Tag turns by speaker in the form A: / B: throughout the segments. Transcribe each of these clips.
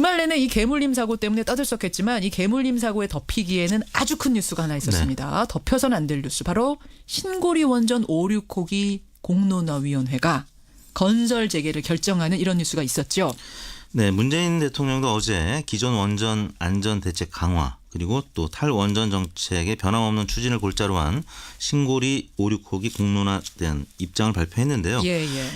A: 주말 내내 이 개물림 사고 때문에 떠들썩했지만 이 개물림 사고에 덮이기에는 아주 큰 뉴스가 하나 있었습니다. 덮여서는 안 될 뉴스. 바로 신고리 원전 5,6호기 공론화위원회가 건설 재개를 결정하는 이런 뉴스가 있었죠.
B: 네, 문재인 대통령도 어제 기존 원전 안전 대책 강화 그리고 또 탈원전 정책의 변함없는 추진을 골자로 한 신고리 5,6호기 공론화에 대한 입장을 발표했는데요.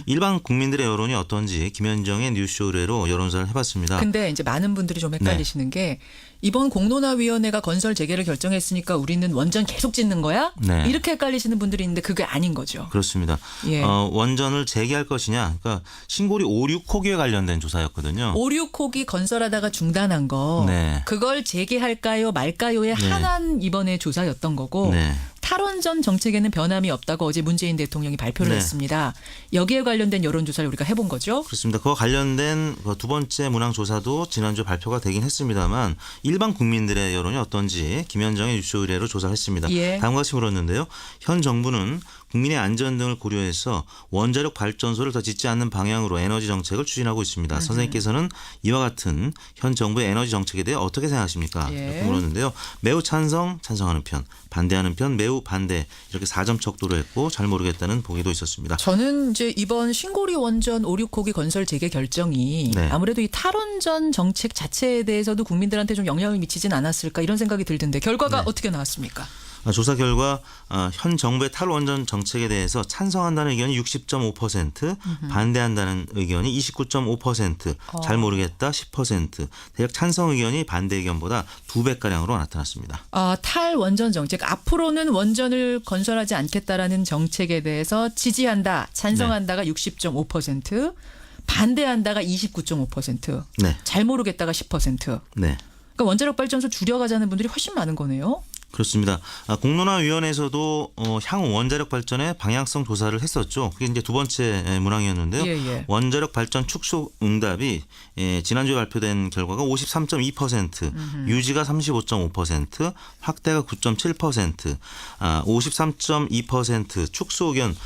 B: 일반 국민들의 여론이 어떤지 김현정의 뉴스 의뢰로 여론조사를 해봤습니다.
A: 근데 이제 많은 분들이 좀 헷갈리시는 게 이번 공론화위원회가 건설 재개를 결정했으니까 우리는 원전 계속 짓는 거야?
B: 네.
A: 이렇게 헷갈리시는 분들이 있는데 그게 아닌 거죠.
B: 그렇습니다. 원전을 재개할 것이냐. 그러니까 신고리 5,6호기에 관련된 조사였거든요.
A: 5,6호기 건설하다가 중단한 거 그걸 재개할까요 말까요의 한한 이번에 조사였던 거고 탈원전 정책에는 변함이 없다고 어제 문재인 대통령이 발표를 했습니다. 여기에 관련된 여론조사를 우리가 해본 거죠.
B: 그렇습니다. 그와 관련된 두 번째 문항조사도 지난주에 발표가 되긴 했습니다만 일반 국민들의 여론이 어떤지 김현정의 뉴스 의뢰로 조사했습니다. 다음과 같이 물었는데요. 현 정부는 국민의 안전 등을 고려해서 원자력 발전소를 더 짓지 않는 방향으로 에너지 정책을 추진하고 있습니다. 선생님께서는 이와 같은 현 정부의 에너지 정책에 대해 어떻게 생각하십니까? 이렇게 물었는데요. 매우 찬성하는 편, 반대하는 편, 매우 반대 이렇게 4점 척도로 했고 잘 모르겠다는 보기도 있었습니다.
A: 저는 이제 이번 신고리 원전 5,6호기 건설 재개 결정이 아무래도 이 탈원전 정책 자체에 대해서도 국민들한테 좀 영향을 미치진 않았을까 이런 생각이 들던데 결과가 어떻게 나왔습니까?
B: 조사 결과 현 정부의 탈원전 정책에 대해서 찬성한다는 의견이 60.5%, 반대한다는 의견이 29.5%, 잘 모르겠다 10%, 대략 찬성 의견이 반대 의견보다 2배가량으로 나타났습니다.
A: 탈원전 정책, 앞으로는 원전을 건설하지 않겠다라는 정책에 대해서 지지한다, 찬성한다가 60.5%, 반대한다가 29.5%, 잘 모르겠다가 10%. 그러니까 원자력 발전소 줄여가자는 분들이 훨씬 많은 거네요.
B: 그렇습니다. 공론화위원회에서도 향후 원자력 발전의 방향성 조사를 했었죠. 그게 이제 두 번째 문항이었는데요. 원자력 발전 축소 응답이 지난주에 발표된 결과가 53.2%, 유지가 35.5%, 확대가 9.7%, 53.2% 축소 의견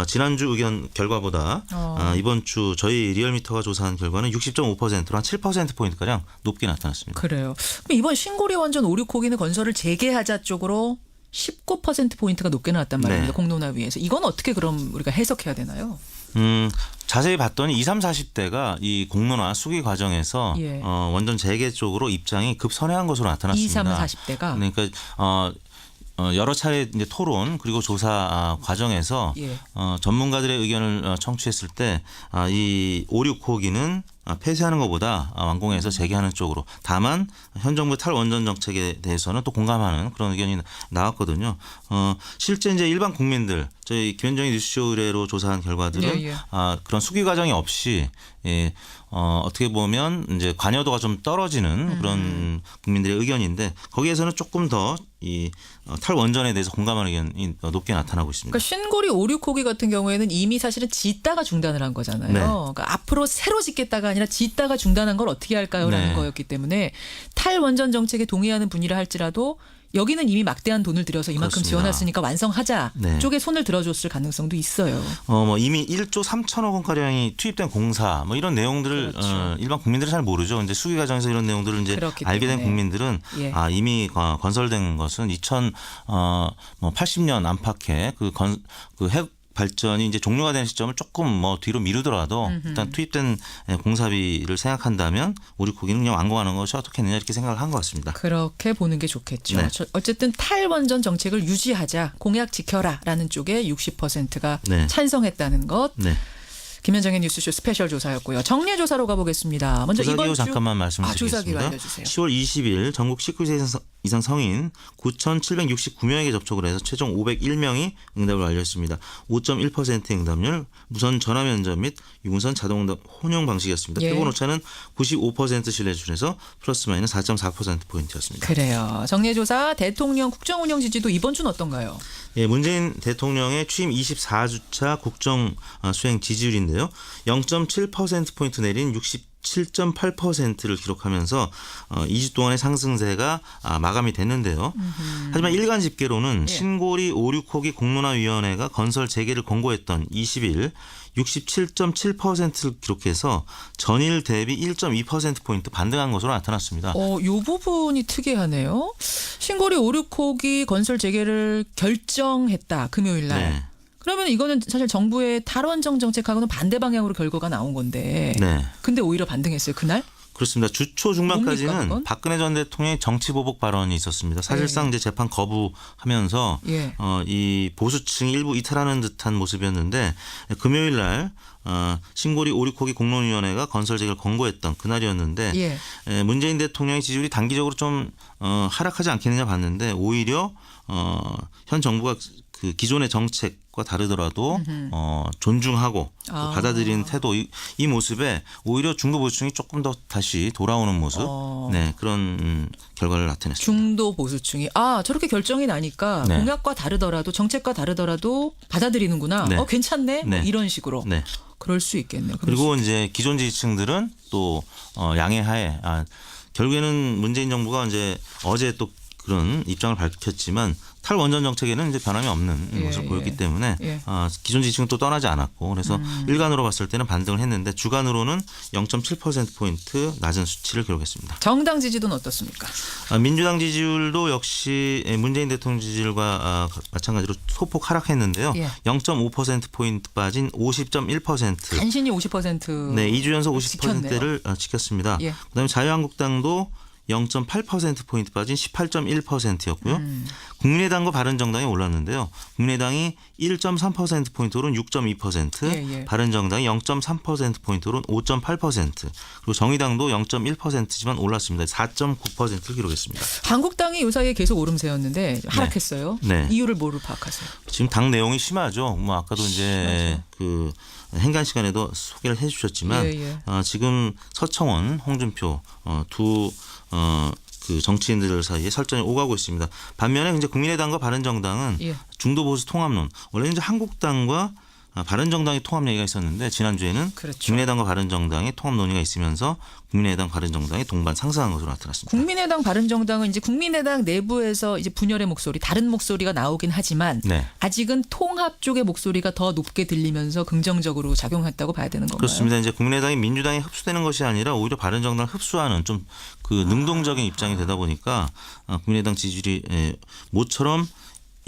B: 지난주 의견 결과보다 이번 주 저희 리얼미터가 조사한 결과는 60.5%로 한 7%포인트가량 높게 나타났습니다.
A: 그래요. 그럼 이번 신고리 원전 5,6호기는 건설을 재개하자 쪽으로 19%포인트가 높게 나왔단 말입니다. 공론화위에서. 이건 어떻게 그럼 우리가 해석해야 되나요?
B: 자세히 봤더니 20, 30대가 이 공론화 수기 과정에서 원전 재개 쪽으로 입장이 급선회한 것으로 나타났습니다.
A: 20, 40대가?
B: 그러니까 여러 차례 이제 토론 그리고 조사 과정에서 전문가들의 의견을 청취했을 때 이 5,6호기는 폐쇄하는 것보다 완공해서 재개하는 쪽으로. 다만 현 정부 탈원전 정책에 대해서는 또 공감하는 그런 의견이 나왔거든요. 실제 이제 일반 국민들 저희 김현정의 뉴스쇼 의뢰로 조사한 결과들은 그런 수기 과정이 없이 어떻게 보면 이제 관여도가 좀 떨어지는 그런 국민들의 의견인데 거기에서는 조금 더 이 탈원전에 대해서 공감하는 의견이 높게 나타나고 있습니다.
A: 그러니까 신고리 5,6호기 같은 경우에는 이미 사실은 짓다가 중단을 한 거잖아요. 그러니까 앞으로 새로 짓겠다가 아니라 짓다가 중단한 걸 어떻게 할까요? 라는 거였기 때문에 탈원전 정책에 동의하는 분이라 할지라도 여기는 이미 막대한 돈을 들여서 이만큼 지원했으니까 완성하자 쪽에 손을 들어줬을 가능성도 있어요.
B: 이미 1조 3천억 원가량이 투입된 공사 이런 내용들을 일반 국민들은 잘 모르죠. 이제 수기 과정에서 이런 내용들을 이제 알게 된 국민들은 이미 건설된 것은 2080년 안팎에 그 핵 발전이 이제 종료가 되는 시점을 조금 뒤로 미루더라도 일단 투입된 공사비를 생각한다면 5,6호기는 그냥 완공하는 것이 어떻겠느냐 이렇게 생각을 한 것 같습니다.
A: 그렇게 보는 게 좋겠죠. 어쨌든 탈원전 정책을 유지하자, 공약 지켜라라는 쪽에 60%가 찬성했다는 것. 김현정의 뉴스쇼 스페셜 조사였고요. 정례 조사로 가보겠습니다. 먼저
B: 조사
A: 이번
B: 기호
A: 주
B: 잠깐만 말씀드리겠습니다.
A: 조사 기호 알려주세요.
B: 10월 20일 전국 19세 이상 성인 9,769명에게 접촉을 해서 최종 501명이 응답을 완료했습니다. 5.1%의 응답률, 무선 전화 면접 및 유무선 자동 응답 혼용 방식이었습니다. 표본 오차는 95% 신뢰 수준에서 플러스 마이너스 4.4%포인트였습니다.
A: 그래요. 정례 조사 대통령 국정 운영 지지도 이번 주는 어떤가요?
B: 문재인 대통령의 취임 24주차 국정 수행 지지율인데요. 0.7%포인트 내린 67.8%를 기록하면서 2주 동안의 상승세가 마감이 됐는데요. 하지만 일간 집계로는 신고리 5,6호기 공론화위원회가 건설 재개를 권고했던 20일 67.7%를 기록해서 전일 대비 1.2%포인트 반등한 것으로 나타났습니다.
A: 이 부분이 특이하네요. 신고리 5,6호기 건설 재개를 결정했다. 금요일 날.
B: 네.
A: 그러면 이거는 사실 정부의 탈원전 정책하고는 반대 방향으로 결과가 나온 건데.
B: 네.
A: 근데 오히려 반등했어요. 그날?
B: 그렇습니다. 주초 중반까지는
A: 뭡니까,
B: 박근혜 전 대통령의 정치 보복 발언이 있었습니다. 사실상 이제 재판 거부하면서 이 보수층이 일부 이탈하는 듯한 모습이었는데 금요일 날 신고리 5,6호기 공론위원회가 건설 재개를 권고했던 그날이었는데 문재인 대통령의 지지율이 단기적으로 좀 하락하지 않겠느냐 봤는데 오히려 현 정부가 그 기존의 정책과 다르더라도 존중하고 받아들이는 태도 이 모습에 오히려 중도 보수층이 조금 더 다시 돌아오는 모습 네, 그런 결과를 나타냈습니다.
A: 중도 보수층이 저렇게 결정이 나니까 공약과 다르더라도 정책과 다르더라도 받아들이는구나. 괜찮네. 뭐 이런 식으로. 네. 그럴 수 있겠네요.
B: 그리고 이제 기존 지지층들은 또 양해하에 결국에는 문재인 정부가 이제 어제 또 그런 입장을 밝혔지만 탈원전 정책에는 이제 변함이 없는 모습을 보였기 때문에 기존 지지층은 또 떠나지 않았고 그래서 일간으로 봤을 때는 반등을 했는데 주간으로는 0.7%포인트 낮은 수치를 기록했습니다.
A: 정당 지지도는 어떻습니까?
B: 민주당 지지율도 역시 문재인 대통령 지지율과 마찬가지로 소폭 하락했는데요. 0.5%포인트 빠진 50.1%.
A: 간신히 50%.
B: 네, 2주 연속 50%를 지켰습니다. 그다음에 자유한국당도 0.8%포인트 빠진 18.1%였고요. 국민의당과 바른정당이 올랐는데요. 국민의당이 1.3%포인트 오른 6.2%, 바른정당이 0.3%포인트 오른 5.8%, 그리고 정의당도 0.1%지만 올랐습니다. 4.9%를 기록했습니다.
A: 한국당이 요 사이에 계속 오름세였는데 하락했어요.
B: 네.
A: 이유를 뭐로 파악하세요?
B: 지금 당 내용이 심하죠. 뭐 아까도 이제 그 행간 시간에도 소개를 해 주셨지만 지금 서청원, 홍준표 그 정치인들 사이에 설전이 오가고 있습니다. 반면에 이제 국민의당과 바른정당은 중도 보수 통합론. 원래 이제 한국당과 바른정당의 통합 얘기가 있었는데 지난주에는 국민의당과 바른정당의 통합 논의가 있으면서 국민의당 바른정당이 동반 상승한 것으로 나타났습니다.
A: 국민의당 바른정당은 이제 국민의당 내부에서 이제 분열의 목소리, 다른 목소리가 나오긴 하지만 아직은 통합 쪽의 목소리가 더 높게 들리면서 긍정적으로 작용했다고 봐야 되는 건가요?
B: 그렇습니다. 이제 국민의당이 민주당에 흡수되는 것이 아니라 오히려 바른정당을 흡수하는 좀 그 능동적인 입장이 되다 보니까 국민의당 지지율이 모처럼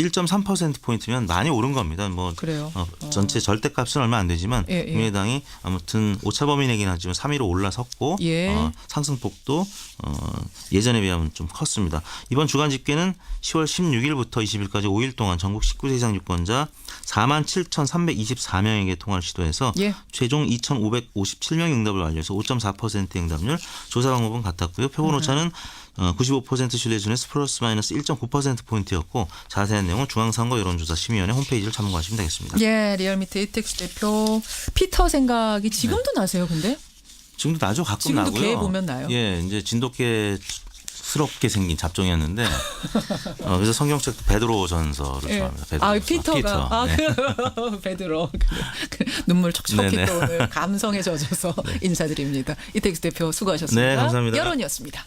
B: 1.3%포인트면 많이 오른 겁니다. 뭐
A: 그래요.
B: 전체 절대값은 얼마 안 되지만 국민의당이 아무튼 오차범위내긴 하지만 3위로 올라섰고 상승폭도 예전에 비하면 좀 컸습니다. 이번 주간 집계는 10월 16일부터 20일까지 5일 동안 전국 19세 이상 유권자 47,324명에게 통화를 시도해서 최종 2,557명이 응답을 완료해서 5.4% 응답률, 조사 방법은 같았고요. 표본 오차는 95% 신뢰 수준에서 플러스 마이너스 1.9%포인트였고 자세한 내용은 중앙선거 여론조사 심의위원회 홈페이지를 참고하시면 되겠습니다.
A: 리얼미터 이택수 대표 피터 생각이 지금도 나세요, 근데?
B: 지금도 나죠. 가끔
A: 지금도
B: 나고요.
A: 개 보면 나요?
B: 이제 진돗개스럽게 생긴 잡종이었는데 그래서 성경책도 베드로 전서를 좋아합니다.
A: 피터가. 베드로. 눈물 촉촉히 떠오르는 감성에 젖어서 인사드립니다. 이택수 대표 수고하셨습니다.
B: 네, 감사합니다.
A: 여론이었습니다.